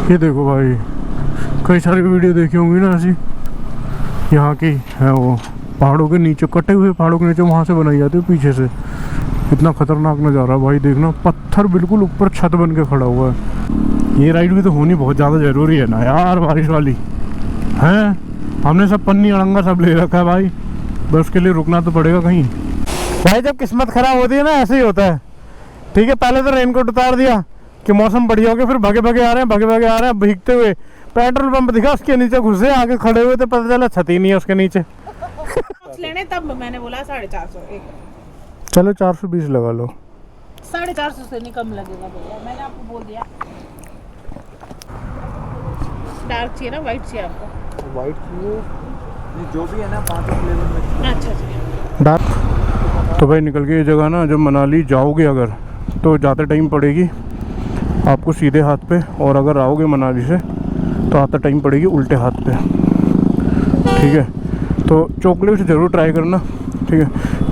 ये देखो भाई, कई सारी वीडियो देखी होंगी ना ऐसी, यहाँ की है वो पहाड़ों के नीचे, कटे हुए पहाड़ों के नीचे वहाँ से बनाई जाती है पीछे से। इतना खतरनाक नज़ारा भाई, देखना पत्थर बिल्कुल ऊपर छत बन के खड़ा हुआ है। ये राइड भी तो होनी बहुत ज़्यादा ज़रूरी है ना यार, बारिश वाली है। हमने सब पन्नी अड़ंगा सब ले रखा है भाई, बस उसके लिए रुकना तो पड़ेगा कहीं। भाई जब किस्मत खराब होती है ना ऐसे ही होता है। ठीक है, पहले तो रेनकोट उतार दिया कि मौसम बढ़िया हो गया, फिर भागे भागे आ रहे हैं, भागे भागे आ रहे हैं भीगते हुए। पेट्रोल पंप दिखा, उसके नीचे घुसे, आगे खड़े हुए थे, पता चला छत ही नहीं है उसके नीचे। लेने तब मैंने बोला 450। चलो 420 लगा लो। 450 से नहीं कम लगेगा भैया, मैंने आपको बोल दिया। डार्क चाहिए ना, वाइट चाहिए आपको? वाइट चाहिए, जो भी है ना 5 फ्लेवर में। अच्छा डार्क। तो भाई निकल के ये जगह ना, जब मनाली जाओगे अगर तो जाते टाइम पड़ेगी आपको सीधे हाथ पे, और अगर आओगे मनाली से तो आते टाइम पड़ेगी उल्टे हाथ पे। ठीक है, तो चॉकलेट ज़रूर ट्राई करना। ठीक है,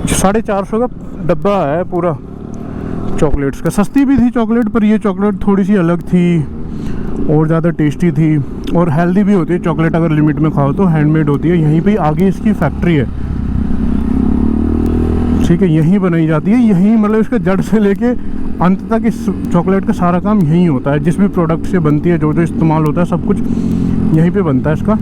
450 का डब्बा है पूरा चॉकलेट्स का। सस्ती भी थी चॉकलेट, पर ये चॉकलेट थोड़ी सी अलग थी और ज़्यादा टेस्टी थी, और हेल्दी भी होती है चॉकलेट। अगर लिमिट में खाओ तो हैंडमेड होती है, यहीं पे आगे इसकी फैक्ट्री है। ठीक है, यहीं बनाई जाती है, यहीं मतलब इसके जड़ से लेके अंत तक इस चॉकलेट का सारा काम यहीं होता है। जिस भी प्रोडक्ट से बनती है, जो जो इस्तेमाल होता है, सब कुछ यहीं पे बनता है इसका।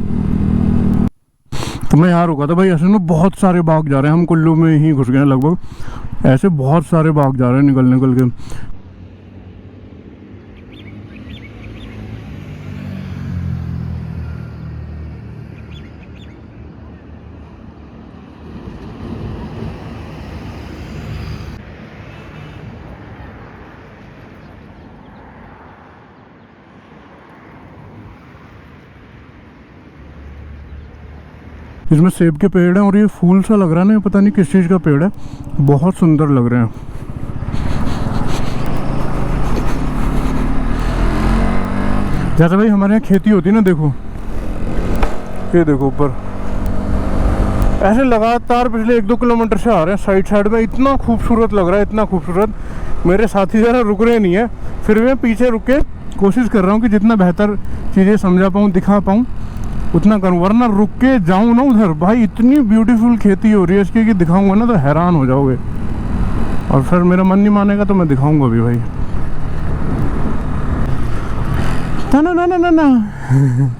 तो मैं यहाँ रुका था भाई, ऐसे में बहुत सारे बाग जा रहे हैं, हम कुल्लू में ही घुस गए हैं लगभग। ऐसे बहुत सारे बाग जा रहे हैं निकल के। इसमें सेब के पेड़ हैं, और ये फूल सा लग रहा है ना, पता नहीं किस चीज़ का पेड़ है, बहुत सुंदर लग रहे हैं। जैसे भाई हमारे यहाँ खेती होती है ना, देखो ये देखो ऊपर, ऐसे लगातार पिछले 1-2 किलोमीटर से आ रहे हैं साइड में। इतना खूबसूरत लग रहा है, इतना खूबसूरत। मेरे साथी ज़रा रुक रहे नहीं है, फिर मैं पीछे रुक के कोशिश कर रहा हूँ कि जितना बेहतर चीज़ें समझा पाऊँ, दिखा पाऊँ, उतना करूँ, वरना रुक के जाऊँ ना उधर। भाई इतनी ब्यूटीफुल खेती हो रही है इसकी कि दिखाऊंगा ना तो हैरान हो जाओगे, और फिर मेरा मन नहीं मानेगा तो मैं दिखाऊंगा भी भाई। ना ना ना ना ना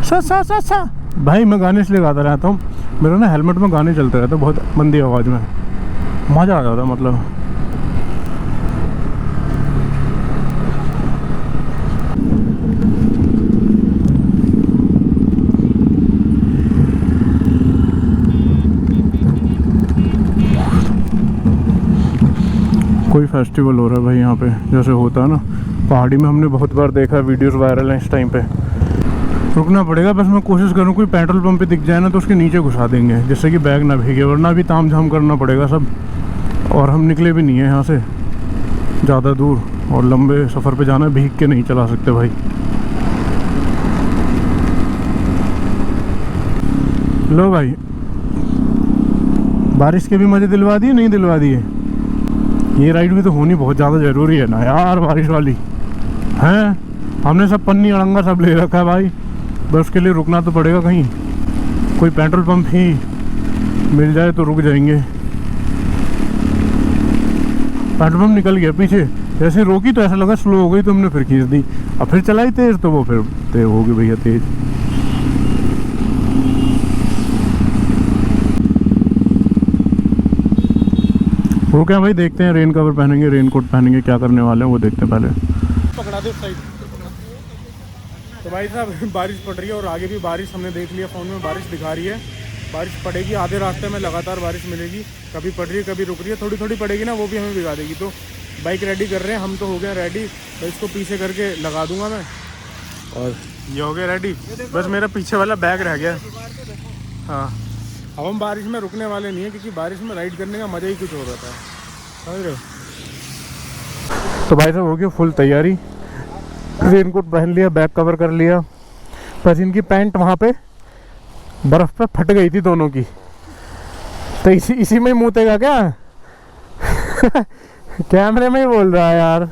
सा सा सा सा भाई, मैं गाने इसलिए गाता रहता हूँ, मेरा ना हेलमेट में गाने चलते रहते बहुत मंदी आवाज़ में, मज़ा आ जाता है मतलब। कोई फेस्टिवल हो रहा है भाई यहाँ पे, जैसे होता है ना पहाड़ी में, हमने बहुत बार देखा, वीडियोस वायरल हैं इस टाइम पे। रुकना पड़ेगा, बस मैं कोशिश करूँ कोई पेट्रोल पंप पे दिख जाए ना तो उसके नीचे घुसा देंगे, जिससे कि बैग ना भीगे, वरना भी ताम झाम करना पड़ेगा सब। और हम निकले भी नहीं है यहाँ से ज़्यादा दूर, और लंबे सफ़र पे जाना, भीग के नहीं चला सकते भाई। लो भाई, बारिश के भी मज़े दिलवा दिए, नहीं दिलवा दिए। ये राइड भी तो होनी बहुत ज़्यादा ज़रूरी है ना यार, बारिश वाली है। हमने सब पन्नी अड़ंगा सब ले रखा है भाई, बस उसके लिए रुकना तो पड़ेगा कहीं। कोई पेट्रोल पंप ही मिल जाए तो रुक जाएंगे। पेट्रोल पंप निकल गया पीछे, जैसे रोकी तो ऐसा लगा स्लो हो गई, तो हमने फिर खींच दी, अब फिर चलाई तेज़ तो वो फिर तेज होगी भैया तेज़। वो क्या भाई, देखते हैं, रेन कवर पहनेंगे, रेन कोट पहनेंगे, क्या करने वाले हैं वो देखते हैं पहले। पकड़ा दे साइड। तो भाई साहब बारिश पड़ रही है, और आगे भी बारिश हमने देख लिया, फ़ोन में बारिश दिखा रही है। बारिश पड़ेगी, आधे रास्ते में लगातार बारिश मिलेगी, कभी पड़ रही है कभी रुक रही है, थोड़ी थोड़ी पड़ेगी ना, वो भी हमें भिगा देगी। तो बाइक रेडी कर रहे हैं, हम तो हो गए रेडी, तो इसको पीछे करके लगा दूंगा मैं, और ये हो गया रेडी। बस मेरा पीछे वाला बैग रह गया। हाँ, अब हम बारिश में रुकने वाले नहीं है, क्योंकि बारिश में राइड करने का मज़ा ही कुछ हो रहा है, समझ रहे हो। तो भाई साहब हो गया फुल तैयारी, रेनकोट पहन लिया, बैग कवर कर लिया, बस इनकी पैंट वहाँ पे बर्फ़ पे फट गई थी दोनों की, तो इसी में ही मुँतेगा क्या कैमरे में ही बोल रहा है यार।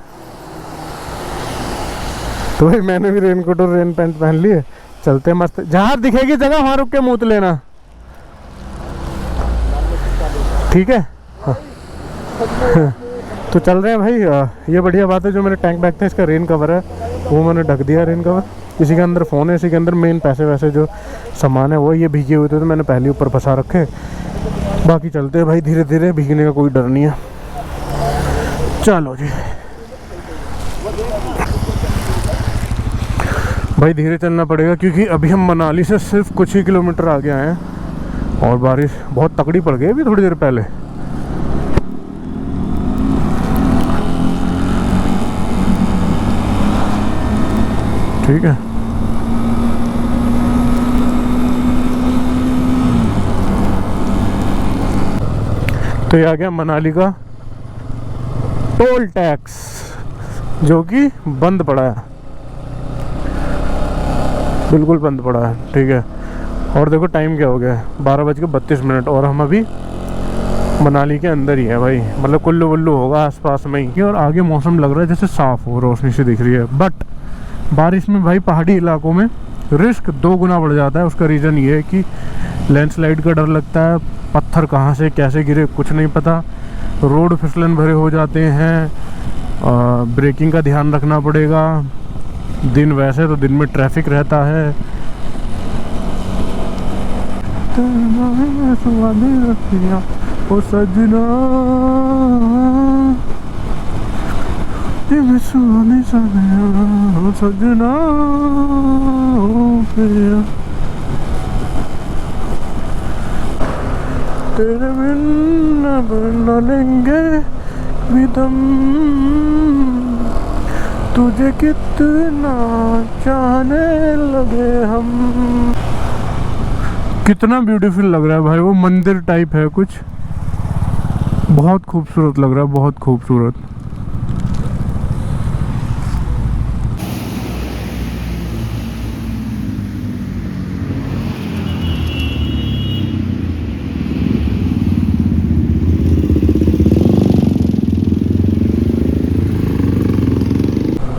तो भाई मैंने भी रेनकोट और रेन पैंट पहन लिए, चलते हैं मस्त। जहाँ दिखेगी जगह वहाँ रुक के मूत लेना, ठीक है। हाँ। तो चल रहे हैं भाई। ये बढ़िया बात है, जो मेरे टैंक बैग थे इसका रेन कवर है वो मैंने ढक दिया, रेन कवर। इसी के अंदर फ़ोन है, इसी के अंदर मेन पैसे वैसे जो सामान है वो, ये भीगे हुए थे तो मैंने पहले ऊपर फंसा रखे। बाकी चलते हैं भाई धीरे धीरे, भीगने का कोई डर नहीं है। चलो जी भाई, धीरे चलना पड़ेगा क्योंकि अभी हम मनाली से सिर्फ कुछ ही किलोमीटर आगे आए हैं और बारिश बहुत तकड़ी पड़ गई अभी थोड़ी देर पहले। ठीक है, तो ये आ गया मनाली का टोल टैक्स, जो कि बंद पड़ा है, बिल्कुल बंद पड़ा है। ठीक है, और देखो टाइम क्या हो गया है, 12:32 और हम अभी मनाली के अंदर ही है भाई। मतलब कुल्लू वुल्लू होगा आसपास में ही। और आगे मौसम लग रहा है जैसे साफ हो, रोशनी से दिख रही है। बट बारिश में भाई पहाड़ी इलाकों में रिस्क 2 गुना बढ़ जाता है। उसका रीज़न ये है कि लैंडस्लाइड का डर लगता है, पत्थर कहाँ से कैसे गिरे कुछ नहीं पता, रोड फिसलन भरे हो जाते हैं, ब्रेकिंग का ध्यान रखना पड़ेगा। दिन वैसे तो दिन में ट्रैफिक रहता है। ओ सजना सजना तेरे बिन न लेंगे विदम, तुझे कितना चाहने लगे हम। कितना ब्यूटीफुल लग रहा है भाई, वो मंदिर टाइप है कुछ, बहुत खूबसूरत लग रहा है, बहुत खूबसूरत।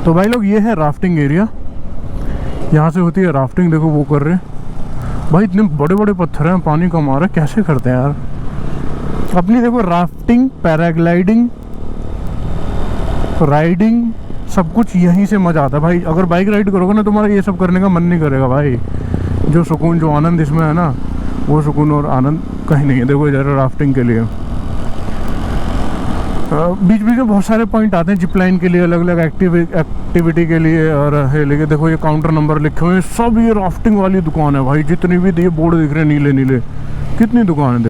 तो भाई लोग ये है राफ्टिंग एरिया, यहाँ से होती है राफ्टिंग। देखो वो कर रहे हैं भाई, इतने बड़े बड़े पत्थर हैं, पानी कम आ रहा है, कैसे करते हैं यार। अपनी देखो राफ्टिंग, पैराग्लाइडिंग, राइडिंग, सब कुछ यहीं से मज़ा आता है भाई। अगर बाइक राइड करोगे ना तुम्हारा ये सब करने का मन नहीं करेगा भाई। जो सुकून, जो आनंद इसमें है ना, वो सुकून और आनंद कहीं नहीं है। देखो इधर राफ्टिंग के लिए बीच बीच में बहुत सारे पॉइंट आते हैं, जिप लाइन के लिए, अलग अलग एक्टिविटी के लिए। और लेकिन देखो ये काउंटर नंबर लिखे हुए हैं, सब ये राफ्टिंग वाली दुकान है भाई। जितनी भी ये बोर्ड दिख रहे हैं नीले नीले, कितनी दुकान है।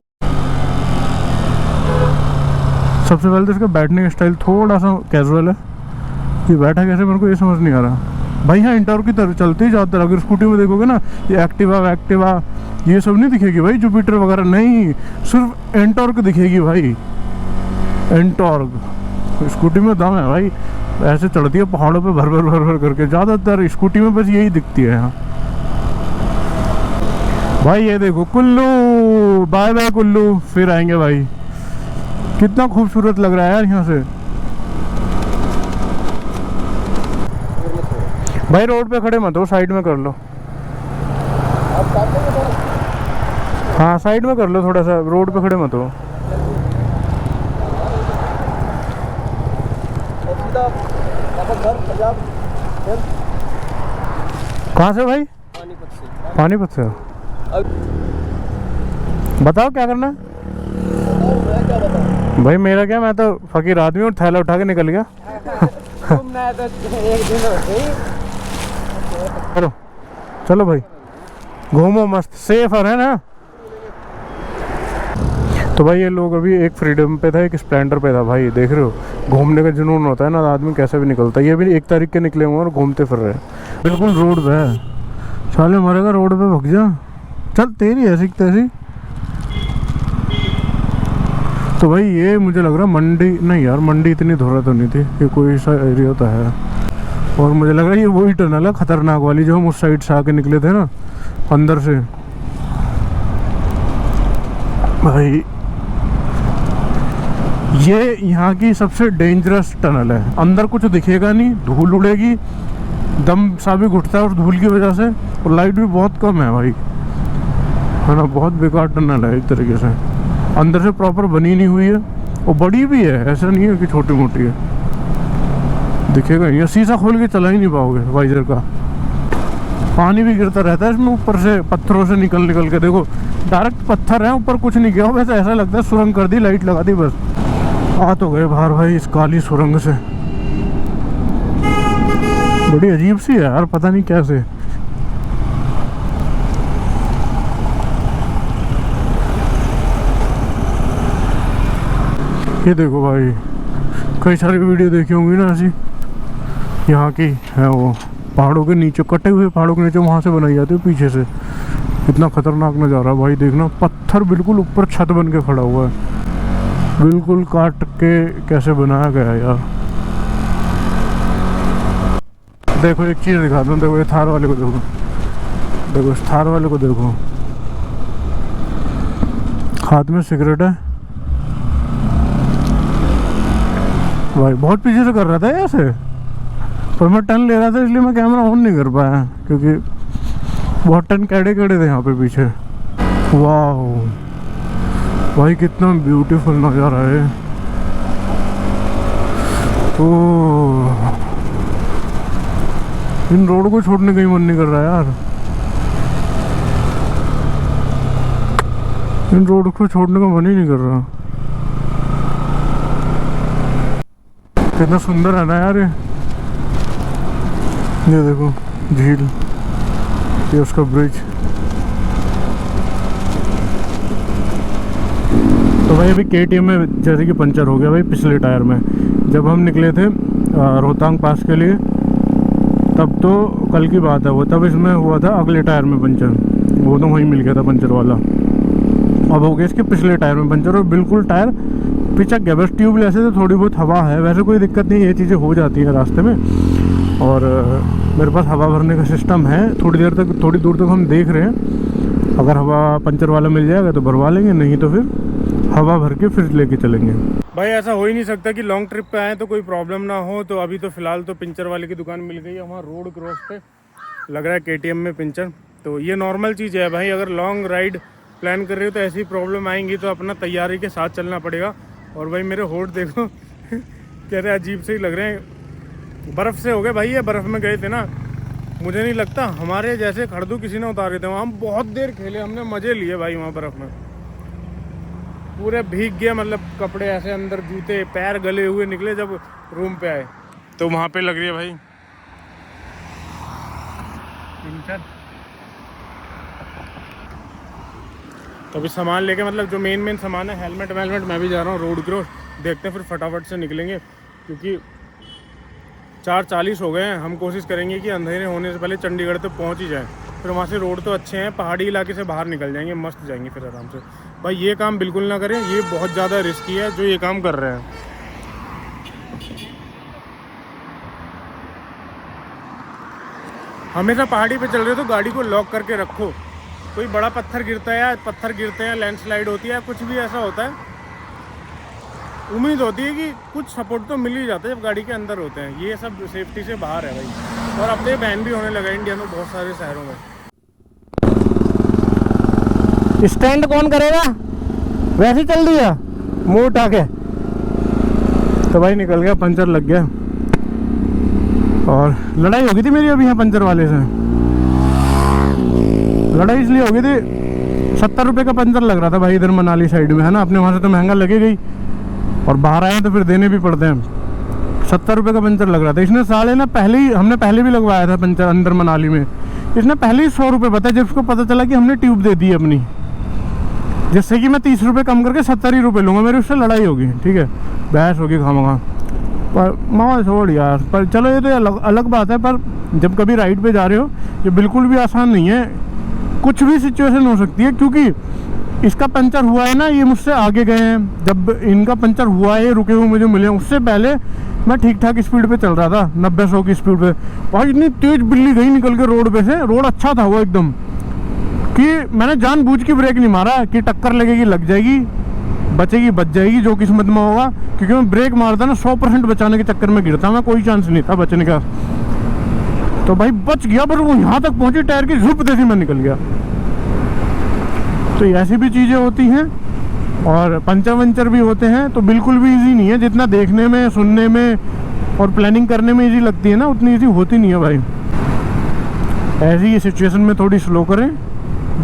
सबसे पहले तो इसका बैठने का स्टाइल थोड़ा सा कैजुअल है, ये बैठा कैसे मेरे को ये समझ नहीं आ रहा भाई। यहाँ इंटोर की तरफ चलते ही जाते, अगर स्कूटी में देखोगे ना ये एक्टिवा ये सब नहीं दिखेगी भाई, जुपिटर वगैरह नहीं, सिर्फ एंटॉर्क दिखेगी भाई। एंटॉर्क स्कूटी में दम है भाई, ऐसे चढ़ती है पहाड़ों पे भर भर करके। ज़्यादातर स्कूटी में बस यही दिखती है यहाँ भाई। ये देखो कुल्लू, बाय बाय कुल्लू, फिर आएंगे भाई। कितना खूबसूरत लग रहा है यार यहाँ से भाई। रोड पे खड़े मत हो, साइड में कर लो। हाँ साइड में कर लो थोड़ा सा, रोड पे खड़े मत हो। कहाँ से भाई? पानीपत से। बताओ क्या करना है भाई। मेरा क्या, मैं तो फकीर आदमी और थैला उठा के निकल गया। चलो चलो भाई, घूमो मस्त, सेफ है ना। तो भाई ये लोग अभी एक फ्रीडम पे था, एक स्प्लेंडर पे था भाई। देख रहे हो घूमने का जुनून होता है ना, आदमी कैसे भी निकलता है। ये भी 1 तारीख के निकले हुए और घूमते फिर रहे हैं, बिल्कुल रोड पे है। साले मरेगा रोड पे, भग जा, चल तेरी ऐसी तैसी। तो भाई ये मुझे लग रहा मंडी नहीं यार, मंडी इतनी धुरा तो नहीं थी, ये कोई सा एरिया तो है। और मुझे लग रहा है ये वही टनल है खतरनाक वाली, जो हम उस साइड से आके निकले थे ना अंदर से भाई। ये यहाँ की सबसे डेंजरस टनल है, अंदर कुछ दिखेगा नहीं, धूल उड़ेगी, दम सा भी घुटता है उस धूल की वजह से, और लाइट भी बहुत कम है भाई, है ना। बहुत बेकार टनल है एक तरीके से, अंदर से प्रॉपर बनी नहीं हुई है, और बड़ी भी है, ऐसा नहीं है कि छोटी मोटी है। दिखेगा ये शीशा खोल के चला ही नहीं पाओगे वाइजर का। पानी भी गिरता रहता है इसमें ऊपर से, पत्थरों से निकल के। देखो डायरेक्ट पत्थर है, ऊपर कुछ नहीं किया, वैसे ऐसा लगता है सुरंग कर दी, लाइट लगा दी, बस आ तो गए बाहर भाई इस काली सुरंग से। बड़ी अजीब सी है यार, पता नहीं कैसे। ये देखो भाई, कई सारी वीडियो देखी होंगी ना ऐसी, यहाँ की है वो पहाड़ों के नीचे, कटे हुए पहाड़ों के नीचे, वहाँ से बनाई जाती है पीछे से। इतना खतरनाक नज़ारा भाई, देखना पत्थर बिल्कुल ऊपर छत बन के खड़ा हुआ है, बिल्कुल काट के कैसे बनाया गया है यार। देखो एक चीज़ दिखा दूँ, देखो ये थार वाले को देखो, देखो इस थार वाले को देखो, हाथ में सिगरेट है भाई। बहुत पीछे से कर रहा था ऐसे, पर मैं टर्न ले रहा था इसलिए मैं कैमरा ऑन नहीं कर पाया, क्योंकि बहुत टर्न कैडे थे यहाँ पे पीछे। वाह भाई कितना ब्यूटीफुल नज़ारा है। तो इन रोड को छोड़ने का ही मन नहीं कर रहा यार, इन रोड को छोड़ने का मन ही नहीं कर रहा। कितना सुंदर है ना यार ये देखो झील, ये उसका ब्रिज। तो भाई अभी KTM में जैसे कि पंचर हो गया भाई पिछले टायर में। जब हम निकले थे रोहतांग पास के लिए, तब तो कल की बात है वो, तब इसमें हुआ था अगले टायर में पंचर, वो तो वहीं मिल गया था पंचर वाला। अब हो गया इसके पिछले टायर में पंचर, और बिल्कुल टायर पिचक गया। बस ट्यूबलेस है तो थोड़ी बहुत हवा है, वैसे कोई दिक्कत नहीं, ये चीज़ें हो जाती हैं रास्ते में। और मेरे पास हवा भरने का सिस्टम है, थोड़ी देर तक, थोड़ी दूर तक हम देख रहे हैं, अगर हवा पंचर वाला मिल जाएगा तो भरवा लेंगे, नहीं तो फिर हवा भर के फिर लेके चलेंगे। भाई ऐसा हो ही नहीं सकता कि लॉन्ग ट्रिप पे आए तो कोई प्रॉब्लम ना हो। तो अभी तो फिलहाल तो पंचर वाले की दुकान मिल गई है, वहाँ रोड क्रॉस पे लग रहा है KTM में पंचर। तो ये नॉर्मल चीज़ है भाई, अगर लॉन्ग राइड प्लान कर रहे हो तो ऐसी प्रॉब्लम आएंगी, तो अपना तैयारी के साथ चलना पड़ेगा। और भाई मेरे होठ देखो कह रहे अजीब से ही लग रहे हैं, बर्फ़ से हो गए भाई, ये बर्फ़ में गए थे ना, मुझे नहीं लगता हमारे जैसे खड़दू किसी ने उतारे थे वहाँ। हम बहुत देर खेले, हमने मज़े लिए भाई वहाँ बर्फ़ में, पूरे भीग गए, मतलब कपड़े ऐसे अंदर, जूते पैर गले हुए निकले जब रूम पे आए। तो वहाँ पे लग रही है भाई पंचर। तो अभी सामान लेके, मतलब जो मेन सामान है, हेलमेट वेलमेट, मैं भी जा रहा हूँ रोड क्रॉस, देखते हैं फिर फटाफट से निकलेंगे, क्योंकि 4:40 हो गए हैं। हम कोशिश करेंगे कि अंधेरे होने से पहले चंडीगढ़ तक पहुँच ही जाए, फिर वहाँ से रोड तो अच्छे हैं, पहाड़ी इलाके से बाहर निकल जाएंगे, मस्त जाएंगे फिर आराम से। भाई ये काम बिल्कुल ना करें, ये बहुत ज़्यादा रिस्की है जो ये काम कर रहे हैं। हमेशा पहाड़ी पे चल रहे हो तो गाड़ी को लॉक करके रखो, कोई बड़ा पत्थर गिरता है या पत्थर गिरते हैं, लैंडस्लाइड होती है, कुछ भी ऐसा होता है, उम्मीद होती है कि कुछ सपोर्ट तो मिल ही जाता है जब गाड़ी के अंदर होते हैं। ये सब सेफ्टी से बाहर है भाई, और अब तो बैन भी होने लगा इंडिया में बहुत सारे शहरों में। स्टैंड कौन करेगा, वैसे ही चल दिया मुंह उठा के। तो भाई निकल गया, पंचर लग गया, और लड़ाई हो गई थी मेरी अभी यहाँ पंचर वाले से। लड़ाई इसलिए हो गई थी, 70 रुपये का पंचर लग रहा था भाई इधर मनाली साइड में, है ना। अपने वहाँ से तो महंगा लगेगा ही, और बाहर आए तो फिर देने भी पड़ते हैं। 70 रुपये का पंचर लग रहा था। इसने साले ना पहले ही, हमने पहले भी लगवाया था पंचर अंदर मनाली में, इसने पहले ही 100 रुपये बताया, जब उसको पता चला कि हमने ट्यूब दे दी अपनी, जिससे कि मैं 30 रुपये कम करके 70 ही रुपये लूँगा। मेरी उससे लड़ाई होगी, ठीक है, बहस होगी खामखा, पर माँ छोड़ यार। पर चलो ये तो अलग बात है, पर जब कभी राइड पे जा रहे हो, ये बिल्कुल भी आसान नहीं है, कुछ भी सिचुएशन हो सकती है। क्योंकि इसका पंचर हुआ है ना, ये मुझसे आगे गए हैं, जब इनका पंचर हुआ है रुके हुए मुझे मिले, उससे पहले मैं ठीक ठाक स्पीड पे चल रहा था, 90-100 की स्पीड पे। भाई इतनी तेज बिल्ली गई निकल के रोड पे से, रोड अच्छा था वो एकदम, कि मैंने जानबूझ के ब्रेक नहीं मारा कि टक्कर लगेगी लग जाएगी, बचेगी बच जाएगी, जो किस्मत में होगा। क्योंकि मैं ब्रेक मारता ना 100% बचाने के चक्कर में गिरता, मैं कोई चांस नहीं था बचने का। तो भाई बच गया, पर वो यहाँ तक पहुंची टायर की झुप देती मैं निकल गया। तो ऐसी भी चीज़ें होती हैं और पंचर वंचर भी होते हैं। तो बिल्कुल भी इजी नहीं है, जितना देखने में सुनने में और प्लानिंग करने में इजी लगती है ना, उतनी इजी होती नहीं है भाई। ऐसी ही सिचुएशन में थोड़ी स्लो करें,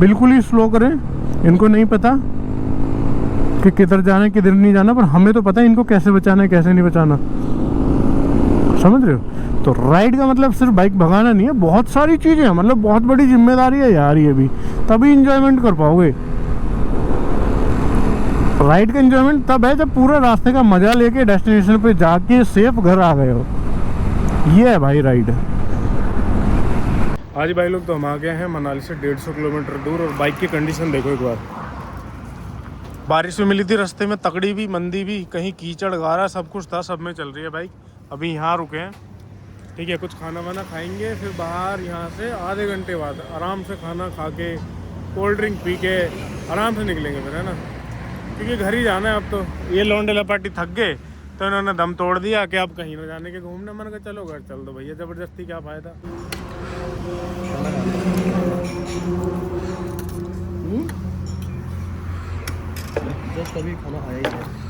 बिल्कुल ही स्लो करें। इनको नहीं पता कि किधर जाना है किधर नहीं जाना, पर हमें तो पता है इनको कैसे बचाना है कैसे नहीं बचाना, समझ रहे हो। तो राइड का मतलब सिर्फ बाइक भगाना नहीं है, बहुत सारी चीज़ें हैं, मतलब बहुत बड़ी जिम्मेदारी है यार ये भी, तभी इंजॉयमेंट कर पाओगे। राइड का एंजॉयमेंट तब है जब पूरा रास्ते का मजा लेके डेस्टिनेशन पे जाके सेफ घर आ गए हो, ये है भाई राइड। आज भाई लोग तो हम आ गए हैं मनाली से 150 किलोमीटर दूर, और बाइक की कंडीशन देखो एक बार। बारिश में मिली थी रास्ते में, तकड़ी भी मंदी भी, कहीं कीचड़ गारा सब कुछ था, सब में चल रही है बाइक। अभी यहाँ रुके हैं, ठीक है, कुछ खाना वाना खाएंगे, फिर बाहर यहाँ से आधे घंटे बाद आराम से खाना खा के कोल्ड ड्रिंक पी के आराम से निकलेंगे फिर, है ना, क्योंकि घर ही जाना है अब तो। ये लौंडे लपाटी थक गए तो इन्होंने दम तोड़ दिया कि अब कहीं ना जाने के घूमने, मन का चलो घर चल दो भैया, ज़बरदस्ती क्या फ़ायदा। जस्ट अभी खाना खाया ही है।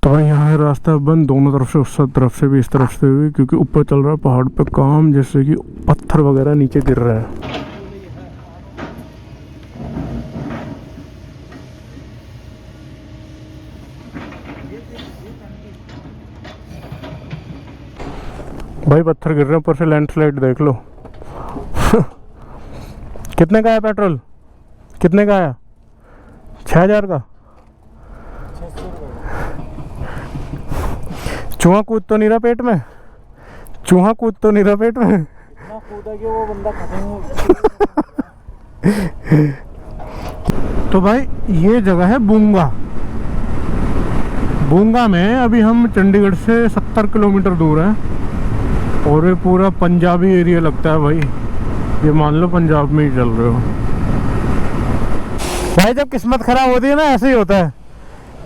तो भाई यहाँ है रास्ता बंद दोनों तरफ से, उस तरफ से भी इस तरफ से भी, क्योंकि ऊपर चल रहा है पहाड़ पे काम, जैसे कि पत्थर वगैरह नीचे गिर रहा है। भाई पत्थर गिर रहे हैं ऊपर से, लैंडस्लाइड देख लो। कितने का है पेट्रोल, कितने का आया? 6000 का। चूहा कूद तो नहीं रहा पेट में, चूहा कूद तो नहीं रहा पेट में, इतना कूदा कि वो बंदा खत्म हो। तो भाई ये जगह है बूंगा। बूंगा में अभी हम चंडीगढ़ से 70 किलोमीटर दूर हैं, और ये पूरा पंजाबी एरिया लगता है भाई, ये मान लो पंजाब में ही चल रहे हो भाई। जब किस्मत खराब होती है ना, ऐसे ही होता है,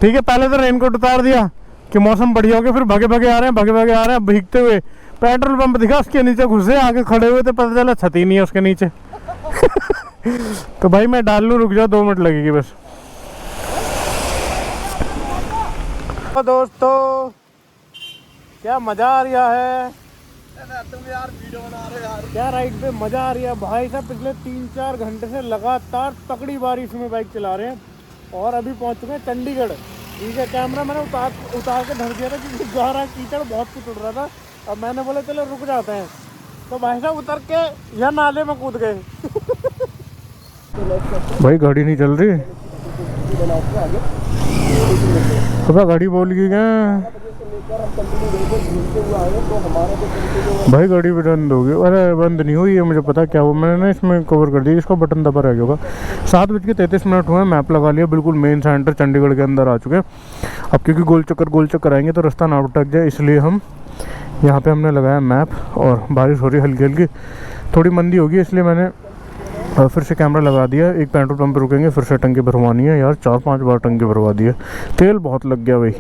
ठीक है। पहले तो रेनकोट उतार दिया कि मौसम बढ़िया हो गया, फिर भागे भागे आ रहे हैं, भागे भागे आ रहे हैं, भीगते हुए। पेट्रोल पंप दिखा, उसके नीचे घुसे, आगे खड़े हुए थे, पता चला छत ही नहीं है उसके नीचे। तो भाई मैं डाल लूँ, रुक जाओ, 2 मिनट लगेगी बस। तो दोस्तों क्या मजा आ रहा है, तुम यार वीडियो बना रहे यार, क्या राइड पे मजा आ रही है भाई साहब। पिछले 3-4 घंटे से लगातार तकड़ी बारिश में बाइक चला रहे हैं, और अभी पहुंच चुके हैं चंडीगढ़, ठीक है। कैमरा मैंने उतार के धर दिया था क्योंकि गहरा कीचड़ बहुत कुछ उड़ रहा था। अब मैंने बोला चलो रुक जाते हैं, तो भाई साहब उतर के यह नाले में कूद गए। भाई गाड़ी नहीं चल रही, सुबह गाड़ी बोल गई क्या भाई, गाड़ी भी बंद होगी। अरे बंद नहीं हुई है, मुझे पता क्या हुआ, मैंने ना इसमें कवर कर दिया, इसका बटन दबा रह होगा। 7:33 हुए, मैप लगा लिया, बिल्कुल मेन सेंटर चंडीगढ़ के अंदर आ चुके हैं। अब क्योंकि गोल चक्कर आएंगे तो रास्ता ना अटक जाए, इसलिए हम यहाँ पे हमने लगाया मैप। और बारिश हो रही है हल्की हल्की, थोड़ी मंदी होगी, इसलिए मैंने फिर से कैमरा लगा दिया। एक पेट्रोल पंप पे रुकेंगे, फिर से टंकी भरवानी है यार, 4-5 बार टंकी भरवा दी है, तेल बहुत लग गया भाई।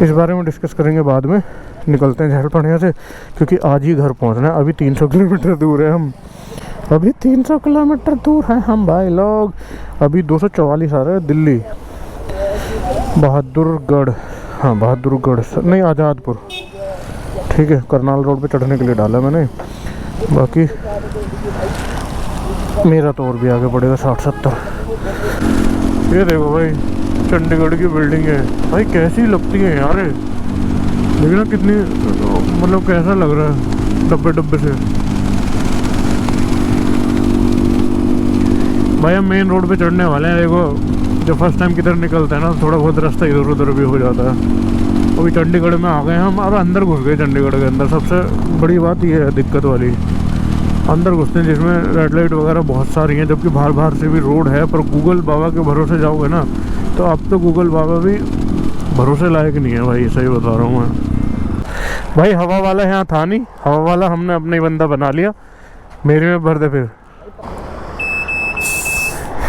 इस बारे में डिस्कस करेंगे बाद में। निकलते हैं झरपड़िया से, क्योंकि आज ही घर पहुंचना है। अभी 300 किलोमीटर दूर है हम, अभी 300 किलोमीटर दूर हैं हम भाई लोग। अभी 244 आ रहा है, दिल्ली बहादुरगढ़, हाँ बहादुरगढ़ नहीं, आज़ादपुर, ठीक है। करनाल रोड पे चढ़ने के लिए डाला मैंने, बाकी मेरा तो और भी आगे पड़ेगा 60-70। ये देखो भाई चंडीगढ़ की बिल्डिंग है भाई, कैसी लगती है यार, देखिए ना कितनी, मतलब कैसा लग रहा है डब्बे डब्बे से। भाई हम मेन रोड पे चढ़ने वाले हैं। देखो जब फर्स्ट टाइम किधर निकलता है ना, थोड़ा बहुत रास्ता इधर उधर भी हो जाता है। अभी चंडीगढ़ में आ गए हम, और अंदर घुस गए चंडीगढ़ के अंदर। सबसे बड़ी बात ये है दिक्कत वाली, अंदर घुसते हैं जिसमें रेड लाइट वगैरह बहुत सारी हैं, जबकि बाहर बाहर से भी रोड है। पर गूगल बाबा के भरोसे जाओगे ना, तो अब तो गूगल बाबा भी भरोसे लायक नहीं है भाई, सही बता रहा हूँ मैं भाई। हवा वाला यहाँ था नहीं, हवा वाला हमने अपना ही बंदा बना लिया। मेरे में भर दे फिर,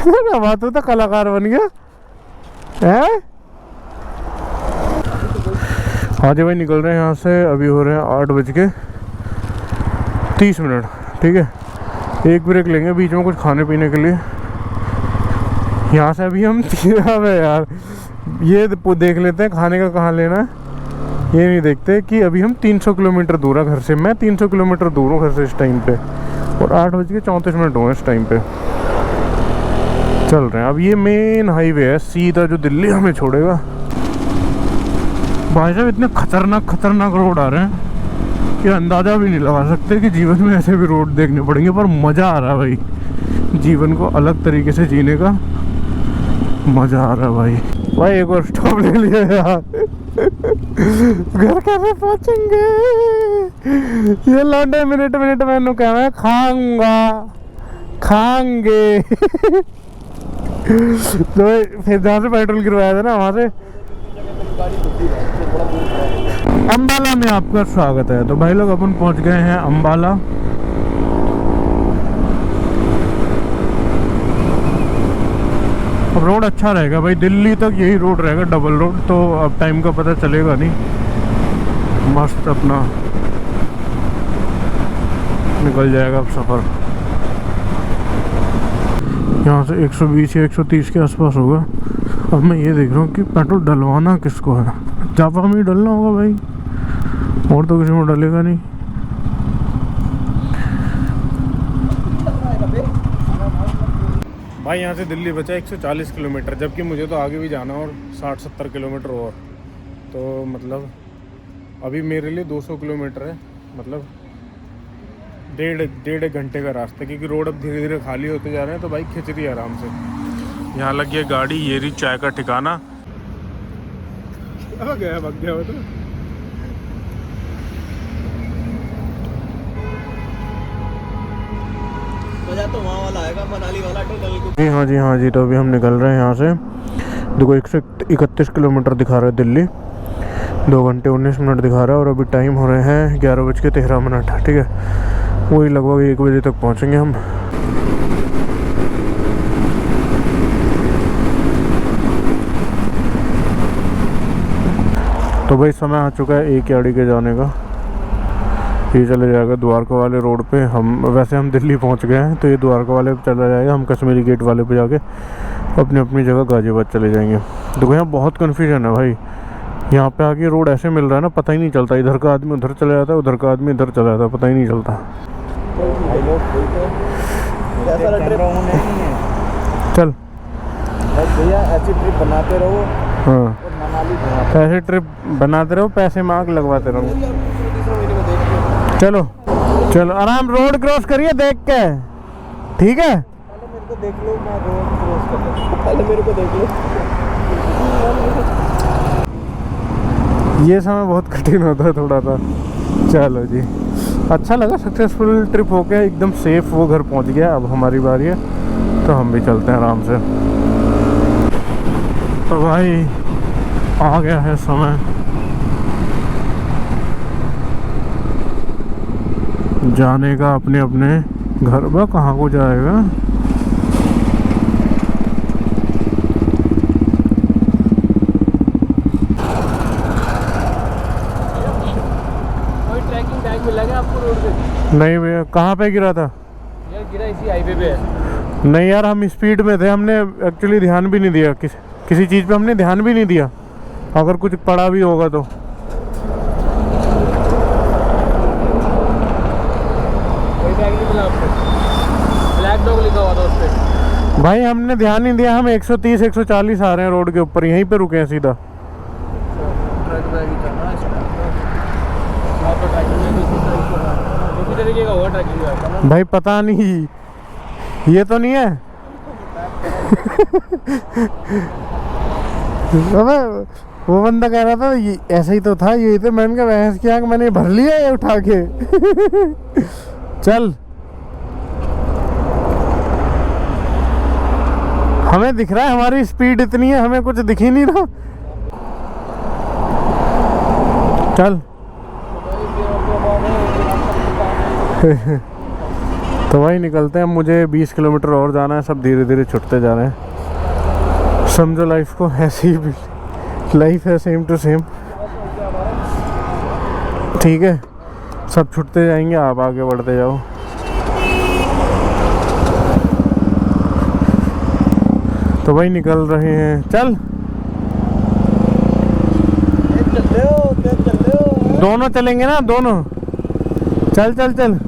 बात तो कलाकार बन गया है। हाँ जी भाई निकल रहे हैं यहाँ से, अभी हो रहे हैं 8:30। ठीक है, एक ब्रेक लेंगे बीच में कुछ खाने पीने के लिए। यहाँ से अभी हम अबे यार ये देख लेते हैं खाने का कहाँ लेना है, ये नहीं देखते कि अभी हम 300 किलोमीटर दूर है घर से। मैं 300 किलोमीटर दूर हूँ घर से इस टाइम पे, और 8:34 हुए इस टाइम पे। चल रहे हैं अब, ये मेन हाईवे है सीधा जो दिल्ली हमें छोड़ेगा। भाई साहब इतने खतरनाक रोड आ रहे हैं कि अंदाज़ा भी नहीं लगा सकते कि जीवन में ऐसे भी रोड देखने पड़ेंगे। पर मज़ा आ रहा है भाई, जीवन को अलग तरीके से जीने का मज़ा आ रहा है भाई। भाई एक और स्टॉप ले लिया यार, घर कैसे पहुंचेंगे। ये लौंडे मिनट मैंने कहा है खाएंगे तो फिर जहाँ से पेट्रोल गिरवाया था ना वहाँ से। अम्बाला में आपका स्वागत है। तो भाई लोग अपन पहुंच गए हैं अम्बाला। अब रोड अच्छा रहेगा भाई, दिल्ली तक यही रोड रहेगा डबल रोड, तो अब टाइम का पता चलेगा नहीं। मस्त अपना निकल जाएगा अब सफ़र। यहाँ से 120 या 130 के आसपास होगा। अब मैं ये देख रहा हूँ कि पेट्रोल डलवाना किसको है। जापा में ही डलना होगा भाई, और तो किसी में डलेगा नहीं। भाई यहाँ से दिल्ली बचा 140 किलोमीटर, जबकि मुझे तो आगे भी जाना और 60-70 किलोमीटर और। तो मतलब अभी मेरे लिए 200 किलोमीटर है, मतलब डेढ़ घंटे का रास्ता, क्योंकि रोड अब धीरे धीरे खाली होते जा रहे हैं। तो भाई खिंच रही है आराम से। यहाँ लगी है गाड़ी, ये रही चाय का ठिकाना। भाग गया वो तो। मजा तो वहाँ वाला आएगा, मनाली वाला टनल। जी हाँ जी। तो अभी हम निकल रहे हैं यहाँ से। देखो 131 किलोमीटर दिखा रहा है दिल्ली, 2 घंटे 19 मिनट दिखा रहा है, और अभी टाइम हो रहे हैं 11:13। ठीक है, वही लगभग 1 बजे तक पहुँचेंगे हम। तो भाई समय आ चुका है एक यार्डी के जाने का। ये चले जाएगा द्वारका वाले रोड पे। वैसे हम दिल्ली पहुंच गए हैं, तो ये द्वारका वाले पे चला जाएगा। हम कश्मीरी गेट वाले पे जाके अपनी जगह गाजियाबाद चले जाएंगे। देखो यहाँ बहुत कन्फ्यूजन है भाई, यहाँ पे आके रोड ऐसे मिल रहा है ना, पता ही नहीं चलता। इधर का आदमी उधर चला जाता है, उधर का आदमी इधर चला जाता है, पता ही नहीं चलता। चल भैया ऐसी ट्रिप बनाते रहो। हाँ, ऐसे ट्रिप बनाते रहो, पैसे मांग लगवाते रहो। चलो आराम, रोड क्रॉस करिए देख के, ठीक है। पहले मेरे को देख लो, मैं रोड क्रॉस कर लूँ। पहले मेरे को देख लो। ये समय बहुत कठिन होता है थोड़ा सा। चलो जी, अच्छा लगा, सक्सेसफुल ट्रिप हो गया, एकदम सेफ वो घर पहुंच गया। अब हमारी बारी है, तो हम भी चलते हैं आराम से। तो भाई आ गया है समय जाने का अपने घर में। कहाँ को जाएगा? कोई ट्रैकिंग बैग मिला क्या आपको रोड पे? नहीं भैया, कहाँ पे गिरा था? यार गिरा इसी हाईवे पे है। नहीं यार, हम स्पीड में थे, हमने एक्चुअली ध्यान भी नहीं दिया, किसी चीज़ पे हमने ध्यान भी नहीं दिया। अगर कुछ पड़ा भी होगा तो ब्लैक डॉग लिखा हुआ था उस पे। भाई हमने ध्यान नहीं दिया। हम 130-140 आ रहे हैं रोड के ऊपर, यहीं पे रुके हैं सीधा। ट्रक बैग ही था ना इसका। तो ट्रैकिंग में इसी तरीके का हुआ ट्रैकिंग। भाई पता नहीं, ये तो नहीं है। अबे वो बंदा कह रहा था ये ऐसा ही तो था, यही तो। मैंने कहा बहस किया कि मैंने भर लिया ये उठा के। चल, हमें दिख रहा है, हमारी स्पीड इतनी है, हमें कुछ दिख ही नहीं रहा। चल तो भाई निकलते हैं, मुझे 20 किलोमीटर और जाना है, सब धीरे धीरे छुटते जा रहे हैं। समझो लाइफ को ऐसे ही, लाइफ है सेम टू सेम, ठीक है, सब छुटते जाएंगे, आप आगे बढ़ते जाओ। तो भाई निकल रहे हैं, चल दोनों चलेंगे ना, दोनों, चल चल चल।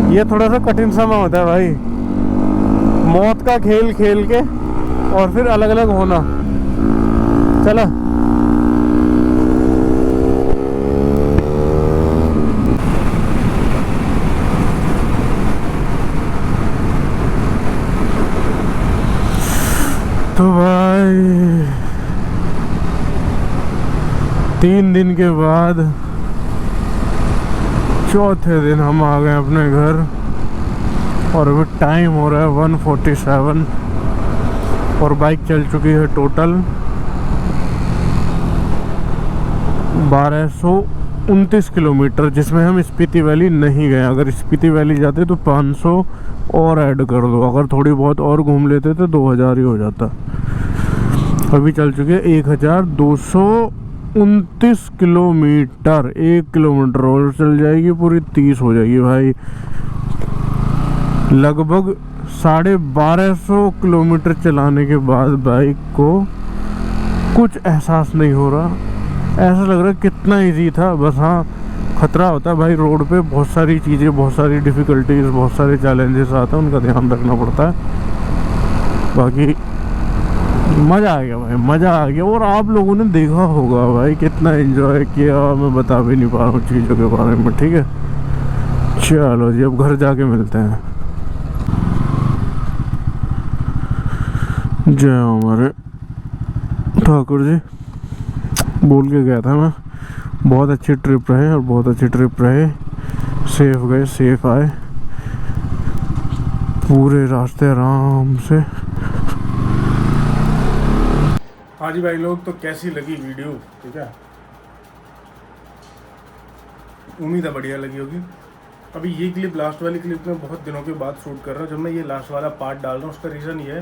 ये थोड़ा सा कठिन समय होता है भाई, मौत का खेल खेल के और फिर अलग अलग होना। चला तो भाई 3 दिन के बाद चौथे दिन हम आ गए अपने घर और अभी टाइम हो रहा है 1:47 और बाइक चल चुकी है टोटल 1229 किलोमीटर, जिसमें हम स्पीति वैली नहीं गए। अगर स्पीति वैली जाते तो 500 और ऐड कर दो, अगर थोड़ी बहुत और घूम लेते तो 2000 ही हो जाता। अभी चल चुके 1229 किलोमीटर, 1 किलोमीटर और चल जाएगी पूरी 30 हो जाएगी भाई। लगभग 1250 किलोमीटर चलाने के बाद बाइक को कुछ एहसास नहीं हो रहा, ऐसा लग रहा है कितना इजी था। बस हाँ, खतरा होता है भाई रोड पे, बहुत सारी चीज़ें, बहुत सारी डिफ़िकल्टीज, बहुत सारे चैलेंजेस आते हैं, उनका ध्यान रखना पड़ता है। बाकी मज़ा आ गया भाई, मज़ा आ गया। और आप लोगों ने देखा होगा भाई कितना एंजॉय किया, मैं बता भी नहीं पा रहा हूँ चीज़ों के बारे में, ठीक है। चलो जी, अब घर जाके मिलते हैं। जय हमारे ठाकुर जी, बोल के गया था मैं, बहुत अच्छी ट्रिप रहे और बहुत अच्छी ट्रिप रहे, सेफ गए सेफ आए, पूरे रास्ते आराम से। हाँ जी भाई लोग, तो कैसी लगी वीडियो, ठीक है, उम्मीद है बढ़िया लगी होगी। अभी ये क्लिप, लास्ट वाली क्लिप में बहुत दिनों के बाद शूट कर रहा हूँ। जब मैं ये लास्ट वाला पार्ट डाल रहा हूँ उसका रीज़न ये है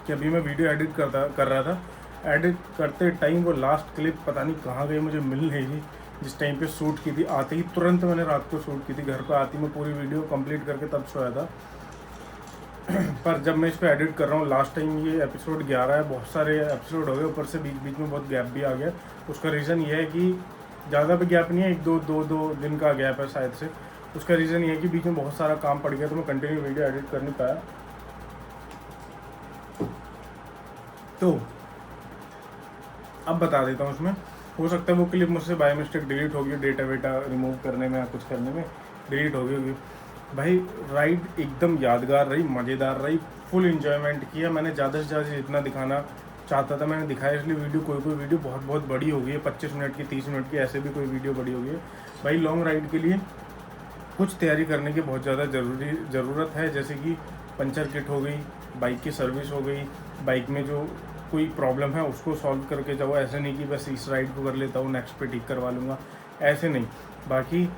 कि अभी मैं वीडियो एडिट कर रहा था, एडिट करते टाइम वो लास्ट क्लिप पता नहीं कहाँ गई, मुझे मिल नहीं थी। जिस टाइम पे शूट की थी, आते ही तुरंत मैंने रात को शूट की थी, घर पर आती मैं पूरी वीडियो कंप्लीट करके तब सोया था। पर जब मैं इस पर एडिट कर रहा हूँ, लास्ट टाइम ये एपिसोड 11 है, बहुत सारे एपिसोड हो गए, ऊपर से बीच बीच में बहुत गैप भी आ गया। उसका रीज़न ये है कि ज़्यादा भी गैप नहीं है, 1-2 दिन का गैप है शायद से। उसका रीज़न ये है कि बीच में बहुत सारा काम पड़ गया, तो मैं कंटिन्यू वीडियो एडिट कर नहीं पाया। तो अब बता देता हूँ, उसमें हो सकता है वो क्लिप मुझसे बाय मिस्टेक डिलीट होगी, डेटा वेटा रिमूव करने में या कुछ करने में डिलीट हो गई होगी। भाई राइड एकदम यादगार रही, मज़ेदार रही, फुल इन्जॉयमेंट किया मैंने। ज़्यादा से ज़्यादा जितना दिखाना चाहता था मैंने दिखाया, इसलिए वीडियो कोई वीडियो बहुत बड़ी हो गई है, 25 मिनट की, 30 मिनट की, ऐसे भी कोई वीडियो बड़ी हो गई है। भाई लॉन्ग राइड के लिए कुछ तैयारी करने की बहुत ज़्यादा ज़रूरत है, जैसे कि पंचर किट हो गई, बाइक की सर्विस हो गई, बाइक में जो कोई प्रॉब्लम है उसको सॉल्व करके जाओ। ऐसे नहीं कि बस इस राइड को कर लेता हूँ नेक्स्ट पे ठीक करवा लूँगा, ऐसे नहीं। बाकी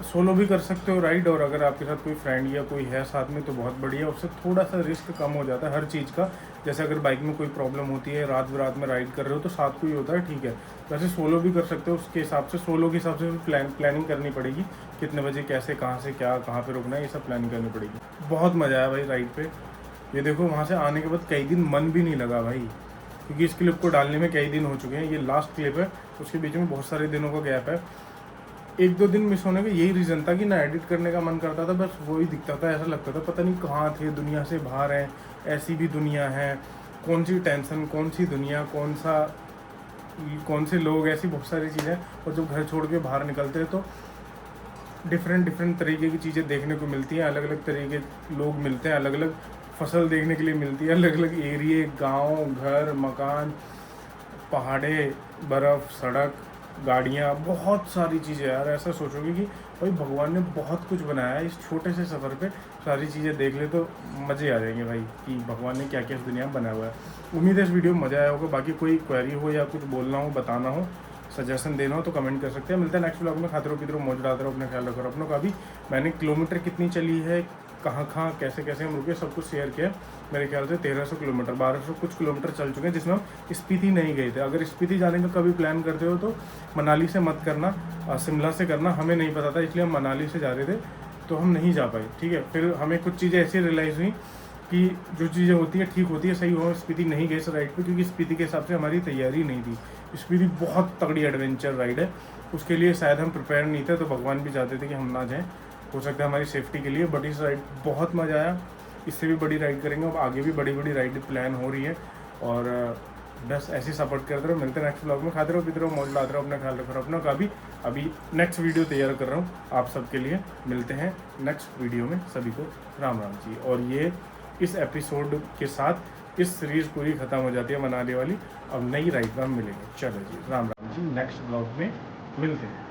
सोलो भी कर सकते हो राइड, और अगर आपके साथ कोई फ्रेंड या कोई है साथ में तो बहुत बढ़िया, उससे थोड़ा सा रिस्क कम हो जाता है हर चीज़ का। जैसे अगर बाइक में कोई प्रॉब्लम होती है, रात में राइड कर रहे हो तो साथ कोई होता है, ठीक है। वैसे सोलो भी कर सकते हो, उसके हिसाब से सोलो के हिसाब से प्लानिंग करनी पड़ेगी, कितने बजे कैसे कहाँ से क्या कहाँ पे रुकना है, ये सब प्लानिंग करनी पड़ेगी। बहुत मज़ा आया भाई राइड पे। ये देखो वहाँ से आने के बाद कई दिन मन भी नहीं लगा भाई, क्योंकि इस क्लिप को डालने में कई दिन हो चुके हैं। ये लास्ट क्लिप है, उसके बीच में बहुत सारे दिनों का गैप है। 1-2 दिन मिस होने का यही रीज़न था कि ना एडिट करने का मन करता था, बस वही दिखता था, ऐसा लगता था पता नहीं कहाँ थे, दुनिया से बाहर हैं, ऐसी भी दुनिया है, कौन सी टेंशन, कौन सी दुनिया, कौन से लोग, ऐसी बहुत सारी चीज़ें। और जब घर छोड़ के बाहर निकलते हैं तो डिफरेंट तरीके की चीज़ें देखने को मिलती हैं, अलग अलग तरीके के लोग मिलते हैं, अलग अलग फसल देखने के लिए मिलती है, अलग अलग एरिए, गाँव, घर, मकान, पहाड़े, बर्फ़, सड़क, गाड़ियाँ, बहुत सारी चीज़ें। यार ऐसा सोचोगे कि भाई भगवान ने बहुत कुछ बनाया है, इस छोटे से सफ़र पे सारी चीज़ें देख ले तो मज़े आ जाएंगे भाई, कि भगवान ने क्या क्या इस दुनिया में बनाया हुआ है। उम्मीद है इस वीडियो में मज़ा आया होगा। बाकी कोई क्वेरी हो या कुछ बोलना हो, बताना हो, सजेशन देना हो तो कमेंट कर सकते हैं। मिलते हैं नेक्स्ट व्लॉग में। खाते रहो पीते रहो मौज उड़ाते रहो, अपना ख्याल रखो अपनों का भी। मैंने किलोमीटर कितनी चली है, कहाँ कैसे कैसे हम रुके, सब कुछ शेयर किया। मेरे ख्याल से 1300 किलोमीटर 1200 कुछ किलोमीटर चल चुके हैं, जिसमें हम स्पीति नहीं गए थे। अगर स्पीति जाने का कभी प्लान करते हो तो मनाली से मत करना, शिमला से करना। हमें नहीं पता था इसलिए हम मनाली से जा रहे थे तो हम नहीं जा पाए, ठीक है। फिर हमें कुछ चीज़ें ऐसी रियलाइज़ हुई कि जो चीज़ें होती है ठीक होती है, सही हो। स्पीति नहीं गए इस राइड पे क्योंकि स्पीति के हिसाब से हमारी तैयारी नहीं थी। स्पीति बहुत तगड़ी एडवेंचर राइड है, उसके लिए शायद हम प्रिपेयर नहीं थे, तो भगवान भी चाहते थे कि हम ना जाएं, हो सकता है हमारी सेफ्टी के लिए। बट इस राइड बहुत मज़ा आया, इससे भी बड़ी राइड करेंगे। अब आगे भी बड़ी बड़ी राइड प्लान हो रही है और बस ऐसे सपोर्ट करते रहो। मिलते हैं नेक्स्ट व्लॉग में। खाते रहो पीते रहो मौज लाते रहो, अपना ख्याल रखो अपना का भी। अभी नेक्स्ट वीडियो तैयार कर रहा हूँ आप सबके लिए। मिलते हैं नेक्स्ट वीडियो में, सभी को राम राम जी। और ये इस एपिसोड के साथ इस सीरीज़ पूरी ख़त्म हो जाती है मनाली वाली। अब नई राइड में हम मिलेंगे। चलो जी, राम राम जी। नेक्स्ट व्लॉग में मिलते हैं।